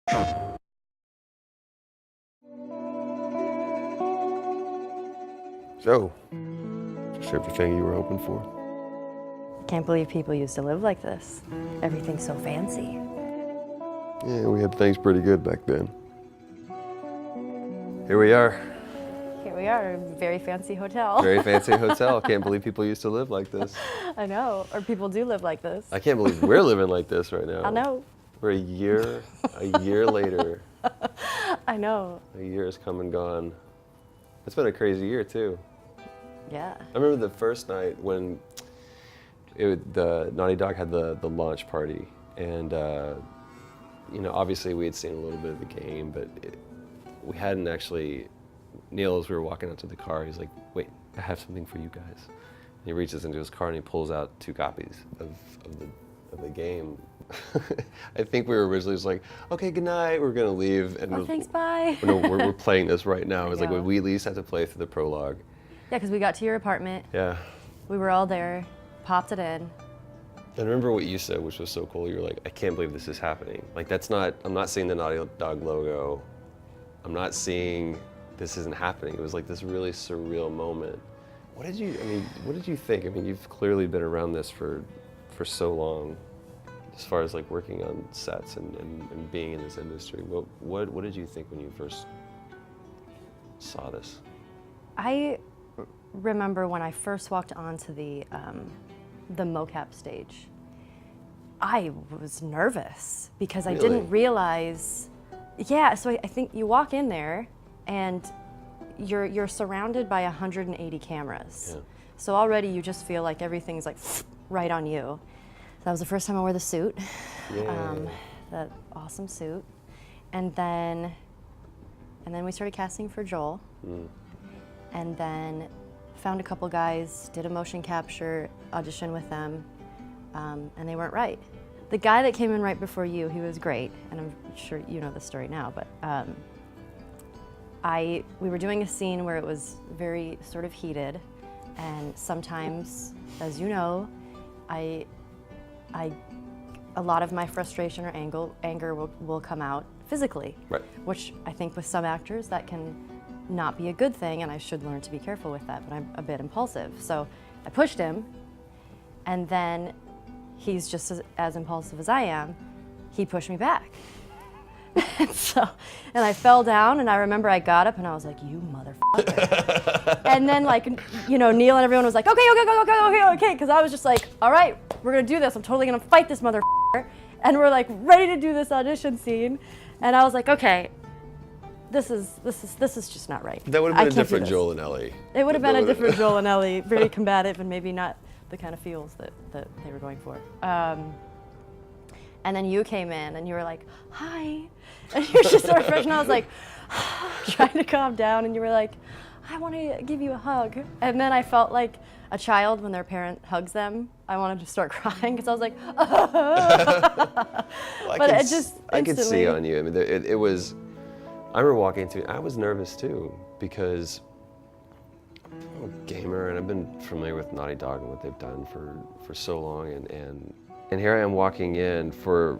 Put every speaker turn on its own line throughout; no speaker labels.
So, just everything you were hoping for?
Can't believe people used to live like this. Everything's so fancy.
Yeah, we had things pretty good back then. Here we are.
Here we are, a very fancy hotel.
Very fancy hotel. Can't believe people used to live like this.
I know, or people do live like this.
I can't believe we're living like this right now.
I know.
We're a year later.
I know.
A year has come and gone. It's been a crazy year too.
Yeah.
I remember the first night when the Naughty Dog had the launch party, and you know, obviously we had seen a little bit of the game, but we hadn't actually. Neil, as we were walking out to the car, he's like, "Wait, I have something for you guys." And he reaches into his car and he pulls out 2 copies of the game. I think we were originally just like, "Okay, good night, we're gonna leave." And
Oh, thanks, bye.
No, we're playing this right now. It was like,
know.
we at least had to play through the prologue.
Yeah, because we got to your apartment.
Yeah.
We were all there, popped it in.
I remember what you said, which was so cool. You were like, "I can't believe this is happening. Like, I'm not seeing the Naughty Dog logo. I'm not seeing, this isn't happening." It was like this really surreal moment. What did you think? I mean, you've clearly been around this for so long, as far as like working on sets and being in this industry. What did you think when you first saw this?
I remember when I first walked onto the mocap stage, I was nervous because I didn't realize. Yeah, so I think you walk in there and you're surrounded by 180 cameras.
Yeah.
So already you just feel like everything's like right on you. So that was the first time I wore the suit, that awesome suit, and then we started casting for Joel, and then found a couple guys, did a motion capture audition with them, and they weren't right. The guy that came in right before you, he was great, and I'm sure you know the story now, but we were doing a scene where it was very sort of heated, and sometimes, as you know, a lot of my frustration or anger will come out physically,
Right.
which I think with some actors that can not be a good thing, and I should learn to be careful with that, but I'm a bit impulsive. So I pushed him, and then he's just as impulsive as I am. He pushed me back. and I fell down, and I remember I got up and I was like, "You motherfucker." And then, like, you know, Neil and everyone was like, okay, because I was just like, "All right, we're gonna do this. I'm totally gonna fight this motherfucker." And we're like ready to do this audition scene. And I was like, "Okay, this is just not right."
That would have been a different Joel and Ellie.
It would have been a different Joel and Ellie, very combative and maybe not the kind of feels that they were going for. And then you came in and you were like, "Hi," and you were just so refreshed, and I was like, trying to calm down, and you were like, "I want to give you a hug." And then I felt like a child when their parent hugs them. I wanted to start crying because I was like, but it just
I could see
instantly.
on you. I mean, it was. I remember walking into it. I was nervous too because I'm a gamer and I've been familiar with Naughty Dog and what they've done for so long, and here I am walking in for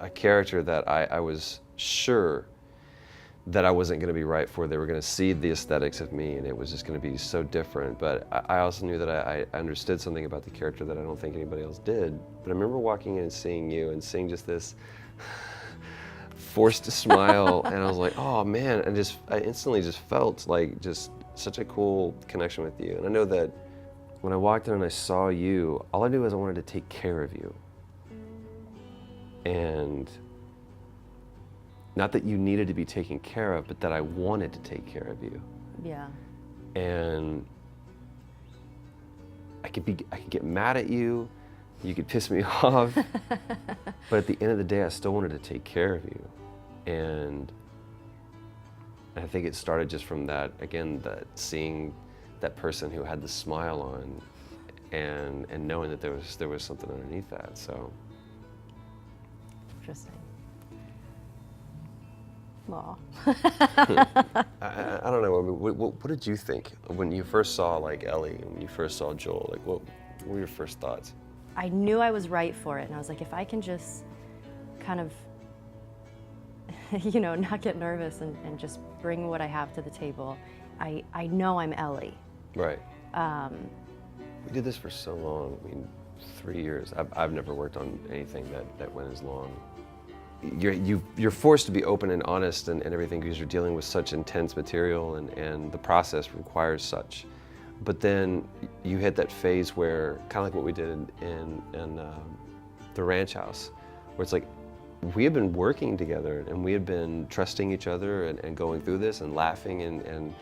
a character that I was sure that I wasn't going to be right for. They were going to see the aesthetics of me, and it was just going to be so different. But I also knew that I understood something about the character that I don't think anybody else did. But I remember walking in and seeing you and seeing just this forced smile, and I was like, "Oh man!" And I instantly just felt like just such a cool connection with you. And I know that when I walked in and I saw you, all I knew was I wanted to take care of you. And not that you needed to be taken care of, but that I wanted to take care of you.
Yeah.
And I could get mad at you, you could piss me off, but at the end of the day, I still wanted to take care of you. And I think it started just from that, again, that seeing that person who had the smile on, and knowing that there was something underneath that. So
Interesting. Aw.
I don't know. I mean, what did you think when you first saw like Ellie and when you first saw Joel? Like, what were your first thoughts?
I knew I was right for it, and I was like, if I can just kind of you know, not get nervous and just bring what I have to the table. I know I'm Ellie.
Right. We did this for so long. I mean, 3 years. I've never worked on anything that went as long. You're forced to be open and honest and everything because you're dealing with such intense material and the process requires such. But then you hit that phase where, kind of like what we did in the ranch house, where it's like, we had been working together and we had been trusting each other and going through this and laughing and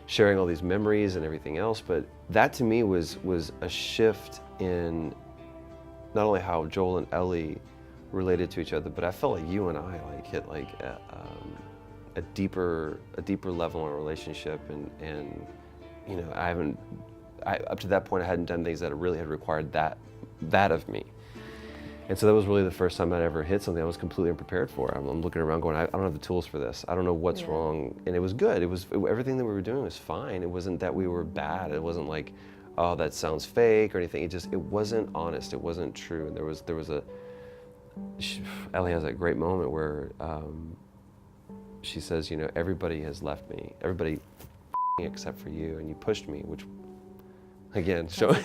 sharing all these memories and everything else. But that to me was a shift in not only how Joel and Ellie related to each other, but I felt like you and I like hit like a deeper level in our relationship, and you know, up to that point I hadn't done things that really had required that of me. And so that was really the first time I'd ever hit something I was completely unprepared for. I'm looking around going, I don't have the tools for this. I don't know what's wrong. And it was good. Everything that we were doing was fine. It wasn't that we were bad. It wasn't like, oh, that sounds fake or anything. It wasn't honest. It wasn't true. And there was Ellie has that great moment where she says, you know, everybody has left me. Everybody except for you. And you pushed me, which, again, showing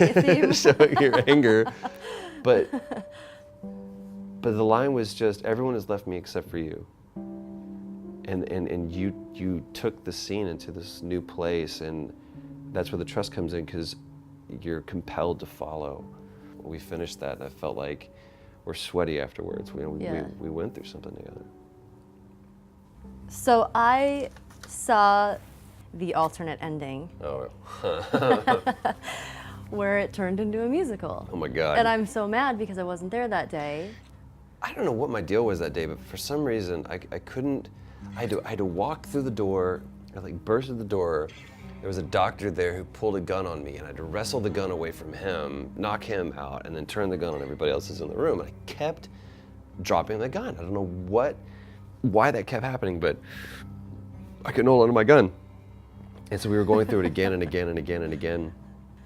your anger. But the line was just, everyone has left me except for you. And you took the scene into this new place, and that's where the trust comes in, because you're compelled to follow. We finished that, and I felt like we're sweaty afterwards. We went through something together.
So I saw the alternate ending.
Oh.
Where it turned into a musical.
Oh my God.
And I'm so mad because I wasn't there that day.
I don't know what my deal was that day, but for some reason I couldn't. I had to walk through the door. I like burst through the door. There was a doctor there who pulled a gun on me, and I had to wrestle the gun away from him, knock him out, and then turn the gun on everybody else who's in the room. And I kept dropping the gun. I don't know why that kept happening, but I couldn't hold on to my gun. And so we were going through it again and again and again and again.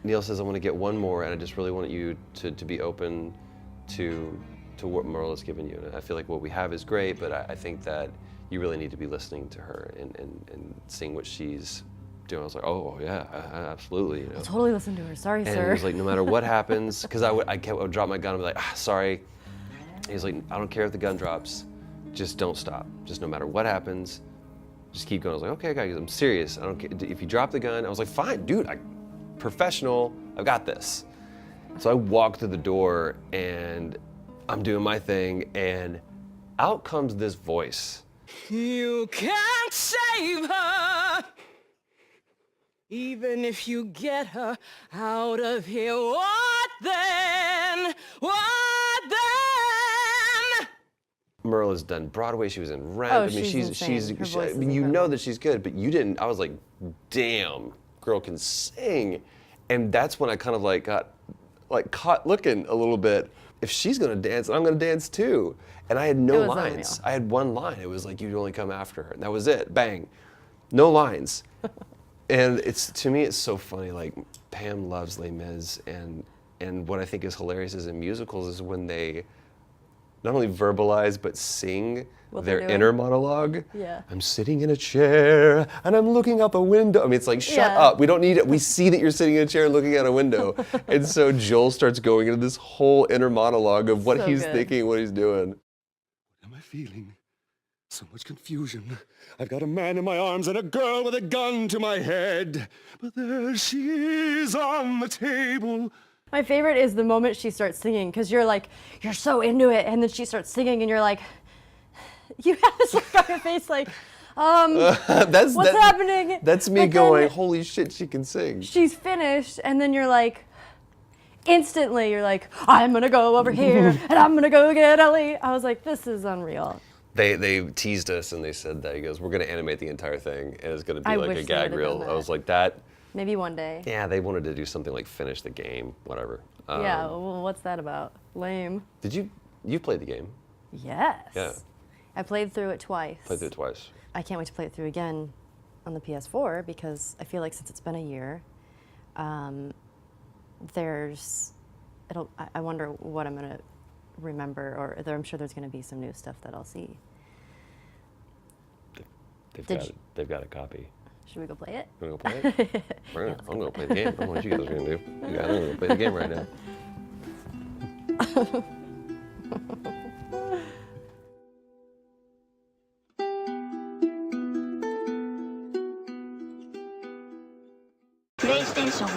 Neil says, I want to get one more, and I just really want you to be open to what Merle has given you. And I feel like what we have is great, but I think that you really need to be listening to her and seeing what she's doing. I was like, oh yeah, absolutely. You know?
I'll totally listen to her. Sorry,
and
sir.
he was like, no matter what happens, because I would drop my gun and be like, sorry. He's like, I don't care if the gun drops, just don't stop. Just no matter what happens, just keep going. I was like, okay, guys, I'm serious. I don't care if you drop the gun. I was like, fine, dude. Professional, I've got this. So I walk through the door and I'm doing my thing, and out comes this voice.
You can't save her, even if you get her out of here. What then? What then?
Merle has done Broadway. She was in Rent.
Oh,
I mean,
she's insane. Her voice is
you know
incredible.
that she's good, but you didn't. I was like, damn, girl can sing. And that's when I kind of like got caught looking a little bit. If she's gonna dance, I'm gonna dance too. And I had no
It was
lines.
unreal.
I had one line. It was like, you'd only come after her. And that was it, bang. No lines. And to me, it's so funny. Like, Pam loves Les Mis, and what I think is hilarious is in musicals is when they not only verbalize, but sing
What
their
they're doing.
inner monologue.
Yeah.
I'm sitting in a chair and I'm looking out the window. I mean, it's like, shut
Yeah.
up. We don't need it. We see that you're sitting in a chair looking out a window. And so Joel starts going into this whole inner monologue of what
So
he's
good.
thinking, what he's doing.
What am I feeling? So much confusion. I've got a man in my arms and a girl with a gun to my head. But there she is on the table.
My favorite is the moment she starts singing, because you're so into it, and then she starts singing, and you're like, you have this look on your face like, what's happening?
That's me
But
going,
then
holy shit, she can sing.
she's finished, and then you're like, instantly, you're like, I'm gonna go over here, and I'm gonna go get Ellie. I was like, this is unreal.
They teased us and they said that, he goes, we're gonna animate the entire thing, and it's gonna be
I
like
wish
a
they
gag
would've
reel.
done
I
that.
was like, that,
Maybe one day.
yeah, they wanted to do something like finish the game, whatever.
Yeah, well, what's that about? Lame.
You played the game,
Yes.
Yeah.
I played through it twice.
played through it twice.
I can't wait to play it through again on the PS4, because I feel like since it's been a year, I wonder what I'm gonna remember, or I'm sure there's gonna be some new stuff that I'll see.
they've got a copy.
Should we go play it?
You wanna go play it? I'm gonna play the game. I don't know what you guys are gonna do. You guys are gonna play the game right now.
PlayStation